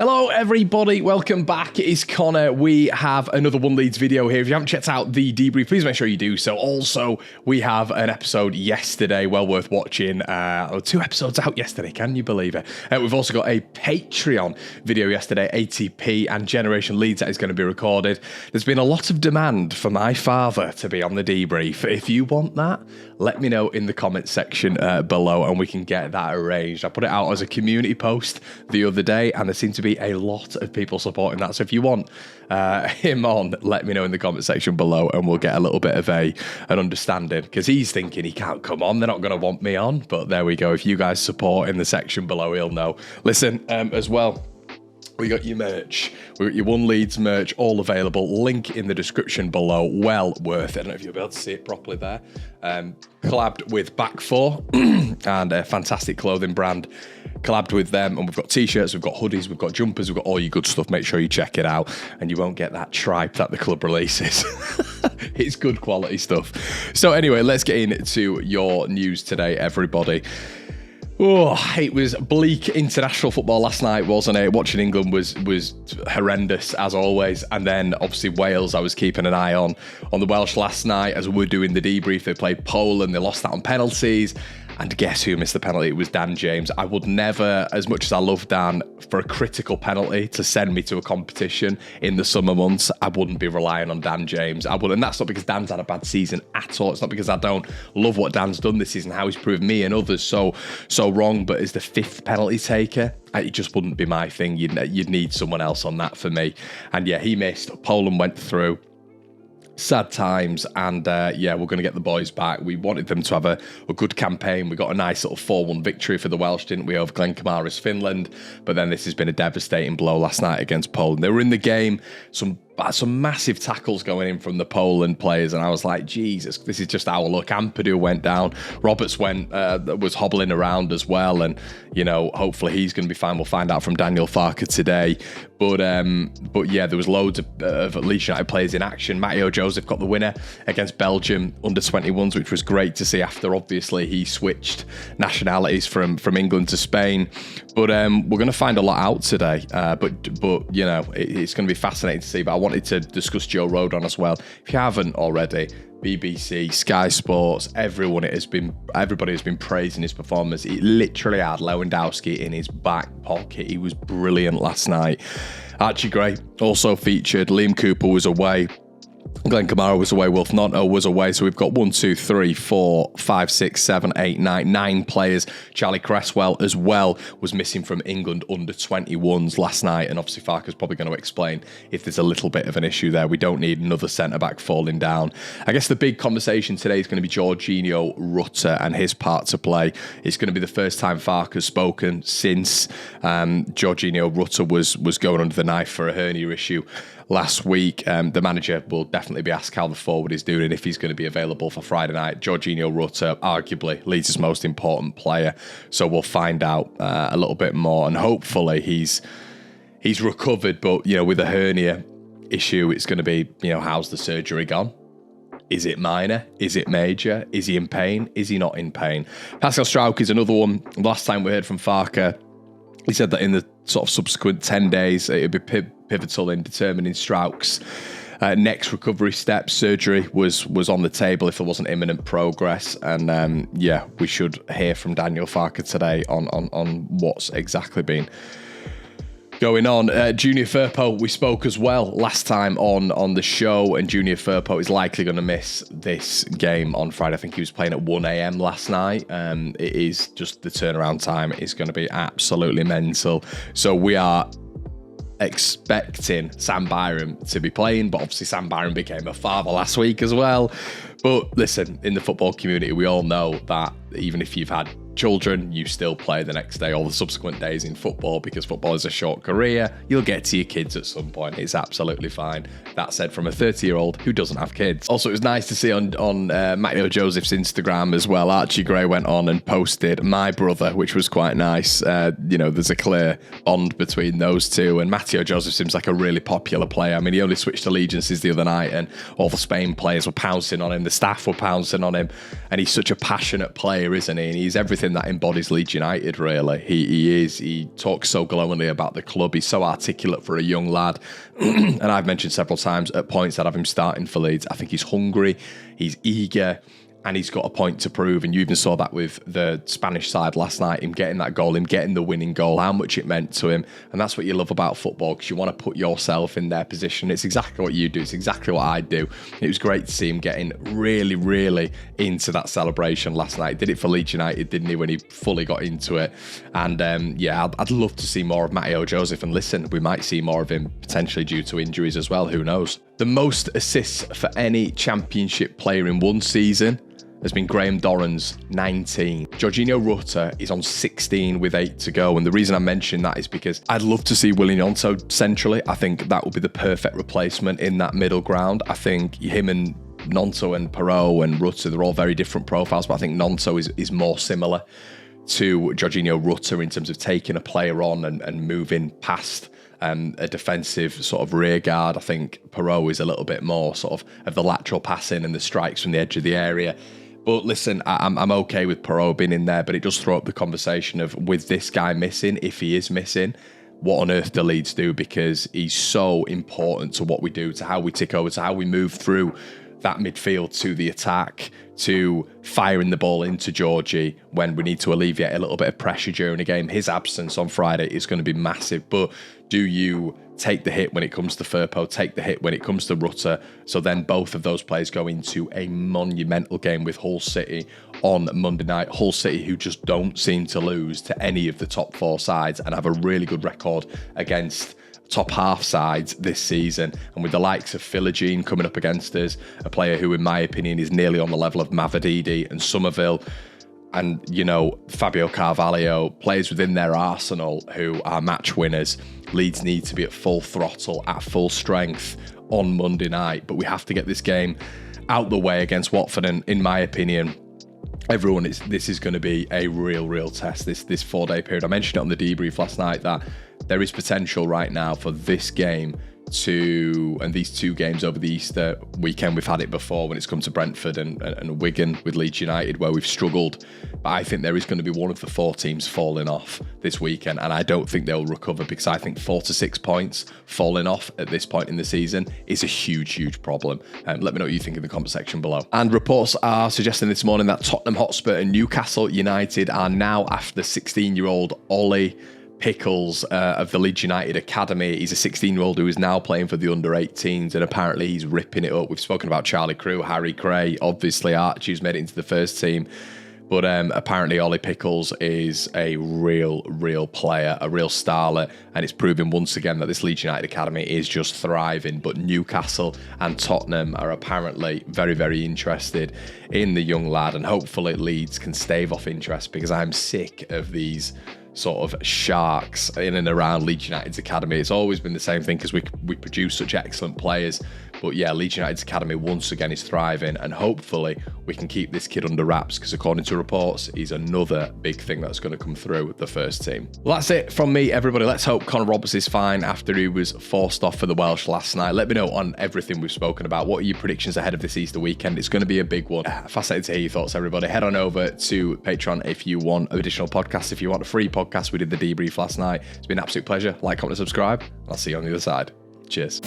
Hello everybody, welcome back. It is Connor. We have another One Leeds video here. If you haven't checked out the debrief, please make sure you do so. Also, we have an episode yesterday, well worth watching. 2 episodes out yesterday, can you believe it? We've also got a Patreon video yesterday, ATP and Generation Leeds, that is going to be recorded. There's been a lot of demand for my father to be on the debrief. If you want that, let me know in the comment section below and we can get that arranged. I put it out as a community post the other day and there seems to be a lot of people supporting that. So if you want him on, let me know in the comment section below and we'll get a little bit of an understanding, because he's thinking he can't come on. They're not going to want me on, but there we go. If you guys support in the section below, he'll know. Listen, as well, we got your merch. We got your One Leeds merch, all available. Link in the description below. Well worth it. I don't know if you'll be able to see it properly there. Collabed with Back 4 and a fantastic clothing brand. Collabed with them, and we've got t-shirts, we've got hoodies, we've got jumpers, we've got all your good stuff. Make sure you check it out and you won't get that tripe that the club releases. It's good quality stuff. So anyway, let's get into your news today, everybody. Oh, it was bleak international football last night, wasn't it? Watching England was horrendous as always, and then obviously Wales I was keeping an eye on the Welsh last night as we were doing the debrief. They played Poland, they lost that on penalties, and guess who missed the penalty? It was Dan James. I would never, as much as I love Dan, for a critical penalty to send me to a competition in the summer months, I wouldn't be relying on Dan James. I wouldn't, and that's not because Dan's had a bad season at all. It's not because I don't love what Dan's done this season, how he's proved me and others so wrong, but as the 5th penalty taker, it just wouldn't be my thing. You'd need someone else on that for me. And yeah, he missed. Poland went through. Sad times, and yeah, we're going to get the boys back. We wanted them to have a good campaign. We got a nice little 4-1 victory for the Welsh, didn't we, over Glenn Kamara's Finland, but then this has been a devastating blow last night against Poland. They were in the game, some massive tackles going in from the Poland players, and I was like, Jesus, this is just our luck. Ampadu went down, Roberts was hobbling around as well, and you know, hopefully he's going to be fine. We'll find out from Daniel Farke today, but yeah, there was loads of Leeds United players in action. Matteo Joseph got the winner against Belgium under 21s, which was great to see after obviously he switched nationalities from England to Spain. But we're going to find a lot out today, but you know, it's going to be fascinating to see. But I wanted to discuss Joe Rodon as well. If you haven't already, BBC, Sky Sports, everybody has been praising his performance. He literally had Lewandowski in his back pocket. He was brilliant last night. Archie Gray also featured. Liam Cooper was away. Glenn Kamara was away, Wilf Gnonto was away, so we've got 1, 2, 3, 4, 5, 6, 7, 8, 9 players. Charlie Cresswell as well was missing from England under 21s last night, and obviously Farke's probably going to explain if there's a little bit of an issue there. We don't need another centre-back falling down. I guess the big conversation today is going to be Georginio Rutter and his part to play. It's going to be the first time Farke's spoken since Georginio Rutter was going under the knife for a hernia issue last week. The manager will definitely be asked how the forward is doing and if he's going to be available for Friday night. Georginio Rutter, arguably Leeds' most important player, so we'll find out a little bit more, and hopefully he's recovered. But you know, with a hernia issue, it's going to be, you know, how's the surgery gone? Is it minor? Is it major? Is he in pain? Is he not in pain? Pascal Struijk is another one. Last time we heard from Farke, he said that in the sort of subsequent 10 days, it would be pivotal in determining Struijk's next recovery steps. Surgery was on the table if there wasn't imminent progress. And yeah, we should hear from Daniel Farke today on what's exactly been going on. Junior Firpo, we spoke as well last time on the show, and Junior Firpo is likely going to miss this game on Friday. I think he was playing at 1 a.m. last night. It is just the turnaround time is going to be absolutely mental. So we are expecting Sam Byram to be playing, but obviously Sam Byram became a father last week as well. But listen, in the football community, we all know that even if you've had children, you still play the next day or the subsequent days in football, because football is a short career. You'll get to your kids at some point. It's absolutely fine. That said, from a 30-year-old who doesn't have kids. Also, it was nice to see on Matteo Joseph's Instagram as well, Archie Gray went on and posted my brother, which was quite nice. You know, there's a clear bond between those two, and Matteo Joseph seems like a really popular player. I mean, he only switched allegiances the other night and all the Spain players were pouncing on him, the staff were pouncing on him, and he's such a passionate player, isn't he? And he's everything everything that embodies Leeds United, really. He talks so glowingly about the club. He's so articulate for a young lad. And I've mentioned several times at points that have him starting for Leeds. I think he's hungry, he's eager, and he's got a point to prove. And you even saw that with the Spanish side last night, him getting that goal, him getting the winning goal, how much it meant to him. And that's what you love about football, because you want to put yourself in their position. It's exactly what you do. It's exactly what I do. It was great to see him getting really, really into that celebration last night. Did it for Leeds United, didn't he, when he fully got into it? And yeah, I'd love to see more of Matteo Joseph. And listen, we might see more of him potentially due to injuries as well. Who knows? The most assists for any championship player in one season has been Graham Dorran's 19. Jorginho Rutter is on 16 with 8 to go. And the reason I mention that is because I'd love to see Willy Gnonto centrally. I think that would be the perfect replacement in that middle ground. I think him and Gnonto and Perrault and Rutter, they're all very different profiles, but I think Gnonto is more similar to Jorginho Rutter in terms of taking a player on and moving past a defensive sort of rear guard. I think Perrault is a little bit more sort of the lateral passing and the strikes from the edge of the area. But listen, I'm okay with Perrault being in there, but it does throw up the conversation of, with this guy missing, if he is missing, what on earth do Leeds do? Because he's so important to what we do, to how we tick over, to how we move through that midfield to the attack, to firing the ball into Georgie when we need to alleviate a little bit of pressure during a game. His absence on Friday is going to be massive, but do you take the hit when it comes to Firpo, take the hit when it comes to Rutter? So then both of those players go into a monumental game with Hull City on Monday night. Hull City, who just don't seem to lose to any of the top 4 sides and have a really good record against top half sides this season. And with the likes of Philogene coming up against us, a player who in my opinion is nearly on the level of Mavididi and Somerville, and, you know, Fabio Carvalho, players within their arsenal who are match winners. Leeds need to be at full throttle, at full strength on Monday night. But we have to get this game out the way against Watford. And in my opinion, this is going to be a real test, this 4-day period. I mentioned it on the debrief last night that there is potential right now for this game and these 2 games over the Easter weekend. We've had it before when it's come to Brentford and Wigan with Leeds United, where we've struggled. But I think there is going to be one of the 4 teams falling off this weekend, and I don't think they'll recover, because I think 4 to 6 points falling off at this point in the season is a huge problem. Let me know what you think in the comment section below. And reports are suggesting this morning that Tottenham Hotspur and Newcastle United are now after 16-year-old Ollie Pickles of the Leeds United Academy. He's a 16-year-old who is now playing for the under-18s, and apparently he's ripping it up. We've spoken about Charlie Crew, Harry Cray, obviously Archie's made it into the first team, but apparently Ollie Pickles is a real player, a real starlet, and it's proving once again that this Leeds United Academy is just thriving. But Newcastle and Tottenham are apparently very interested in the young lad, and hopefully Leeds can stave off interest, because I'm sick of these sort of sharks in and around Leeds United's academy. It's always been the same thing, because we produce such excellent players. But yeah, Leeds United's academy once again is thriving, and hopefully we can keep this kid under wraps, because according to reports, he's another big thing that's going to come through the first team. Well, that's it from me, everybody. Let's hope Connor Roberts is fine after he was forced off for the Welsh last night. Let me know on everything we've spoken about. What are your predictions ahead of this Easter weekend? It's going to be a big one. Fascinated to hear your thoughts, everybody. Head on over to Patreon if you want additional podcasts, if you want a free podcast. We did the debrief last night. It's been an absolute pleasure. Like, comment, and subscribe. I'll see you on the other side. Cheers.